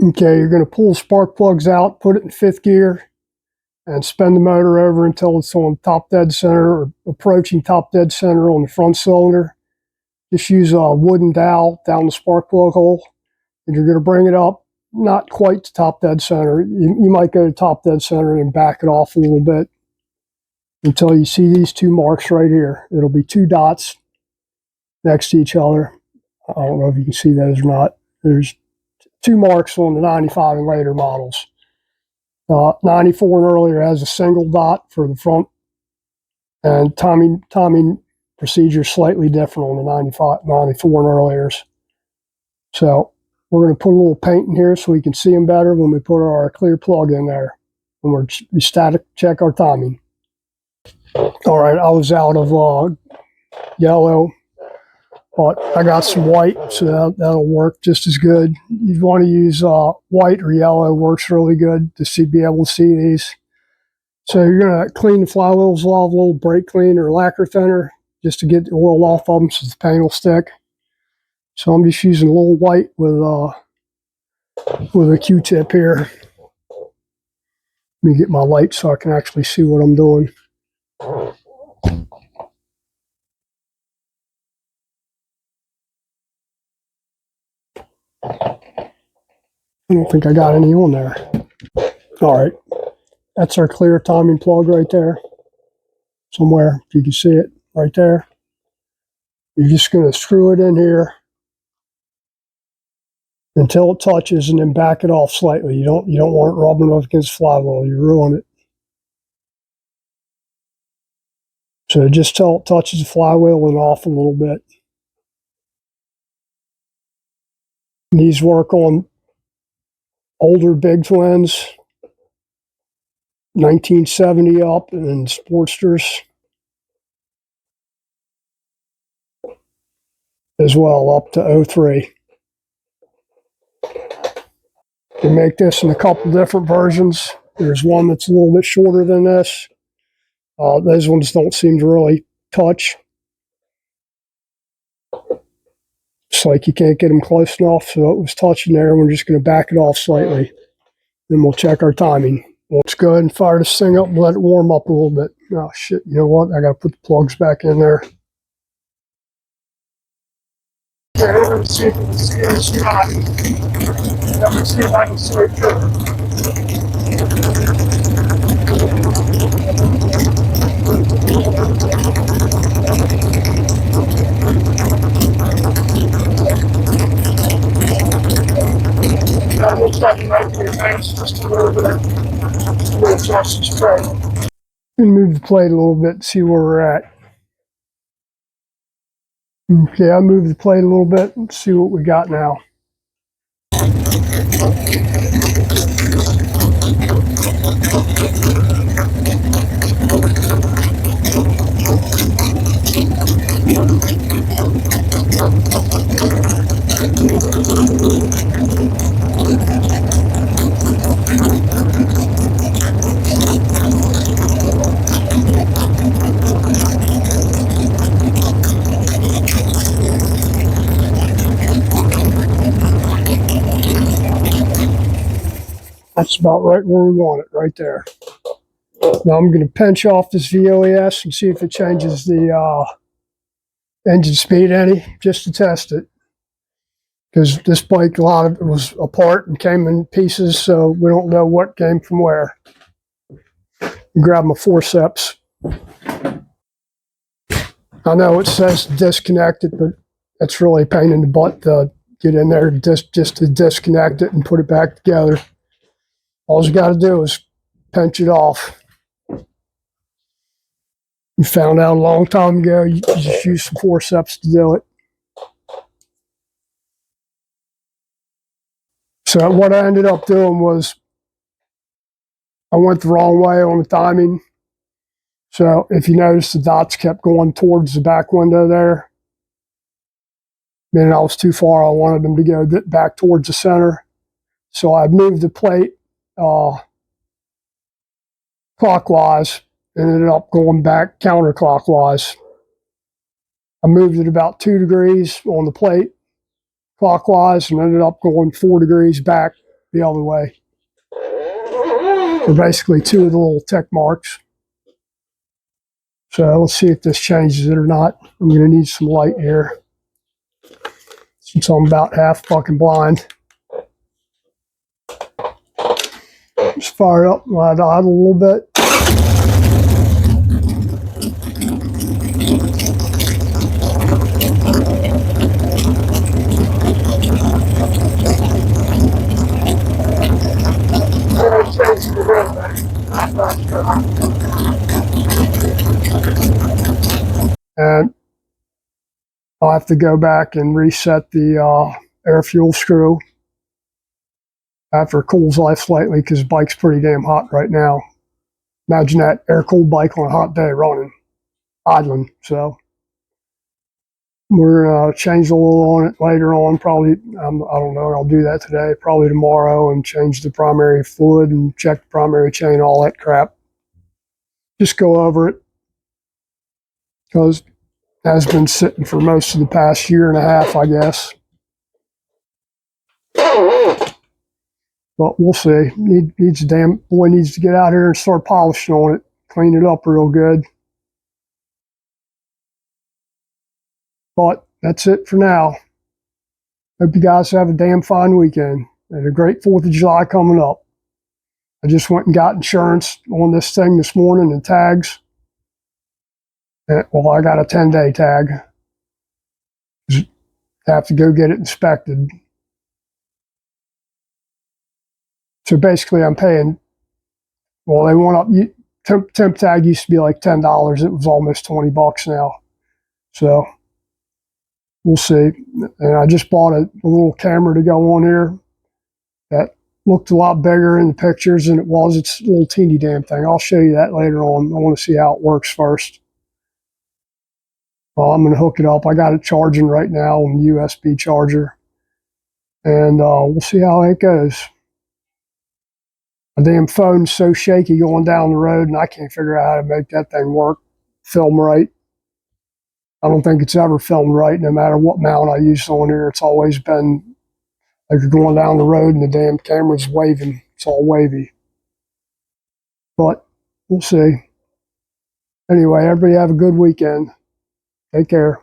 Okay, you're going to pull the spark plugs out, put it in 5th gear, and spin the motor over until it's on top dead center or approaching top dead center on the front cylinder. Just use a wooden dowel down the spark plug hole, and you're going to bring it up, not quite to top dead center. You might go to top dead center and back it off a little bit until you see these 2 marks right here. It'll be 2 dots next to each other. I don't know if you can see those or not. There's 2 marks on the 95 and later models. 94 and earlier has a single dot for the front, and timing procedure slightly different on the 95, 94 and earliers. So we're going to put a little paint in here so we can see them better when we put our clear plug in there, when we static check our timing. All right, I was out of yellow, but I got some white, so that'll work just as good. You want to use white or yellow, works really good to be able to see these. So you're going to clean the flywheels off, a little brake clean or lacquer thinner, just to get the oil off of them so the paint will stick. So I'm just using a little white with a Q-tip here. Let me get my light so I can actually see what I'm doing. I don't think I got any on there. All right, that's our clear timing plug right there. Somewhere, if you can see it, right there. You're just going to screw it in here until it touches, and then back it off slightly. You don't want it rubbing up against the flywheel. You ruin it. So just till it touches the flywheel and off a little bit. And these work on older big twins, 1970 up, and Sportsters as well, up to 03. You make this in a couple different versions. There's one that's a little bit shorter than this. Those ones don't seem to really touch. It's like you can't get them close enough, so it was touching there. We're just going to back it off slightly. Then we'll check our timing. Let's go ahead and fire this thing up and let it warm up a little bit. Oh, shit, you know what? I got to put the plugs back in there. Okay, let's see if we can see this or not. Let me see if I can see it through. That looks like it might be advanced just a little bit. We'll adjust the spray. And move the plate a little bit to see where we're at. Okay, I'll move the plate a little bit and see what we got now. That's about right where we want it, right there. Now I'm going to pinch off this VOES and see if it changes the engine speed any, just to test it. Because this bike, a lot of it was apart and came in pieces, so we don't know what came from where. Grab my forceps. I know it says disconnect it, but that's really a pain in the butt to get in there just to disconnect it and put it back together. All you got to do is pinch it off. You found out a long time ago, you just use some forceps to do it. So what I ended up doing was I went the wrong way on the timing. So if you notice, the dots kept going towards the back window there. Then I was too far. I wanted them to go back towards the center. So I moved the plate clockwise and ended up going back counterclockwise. I moved it about 2 degrees on the plate clockwise and ended up going 4 degrees back the other way. They're basically two of the little tick marks. So let's see if this changes it or not. I'm going to need some light here, since I'm about half fucking blind. Just fire it up my dot a little bit. And I'll have to go back and reset the air fuel screw after it cools off slightly, because the bike's pretty damn hot right now. Imagine that air-cooled bike on a hot day running, idling. So we're going to change a little on it later on. Probably, I don't know, I'll do that today, probably tomorrow, and change the primary fluid and check the primary chain, all that crap. Just go over it, because it has been sitting for most of the past year and a half, I guess. But we'll see. Boy needs to get out here and start polishing on it, clean it up real good. But that's it for now. Hope you guys have a damn fine weekend and a great 4th of July coming up. I just went and got insurance on this thing this morning and tags. Well, I got a 10-day tag. Have to go get it inspected. So basically I'm paying, well, they went up, temp tag used to be like $10. It was almost $20 now. So we'll see. And I just bought a little camera to go on here that looked a lot bigger in the pictures than it was. It's a little teeny damn thing. I'll show you that later on. I want to see how it works first. Well, I'm going to hook it up. I got it charging right now on the USB charger. And we'll see how it goes. My damn phone's so shaky going down the road, and I can't figure out how to make that thing work, film right. I don't think it's ever filmed right, no matter what mount I use on here. It's always been like you're going down the road and the damn camera's waving. It's all wavy. But we'll see. Anyway, everybody have a good weekend. Take care.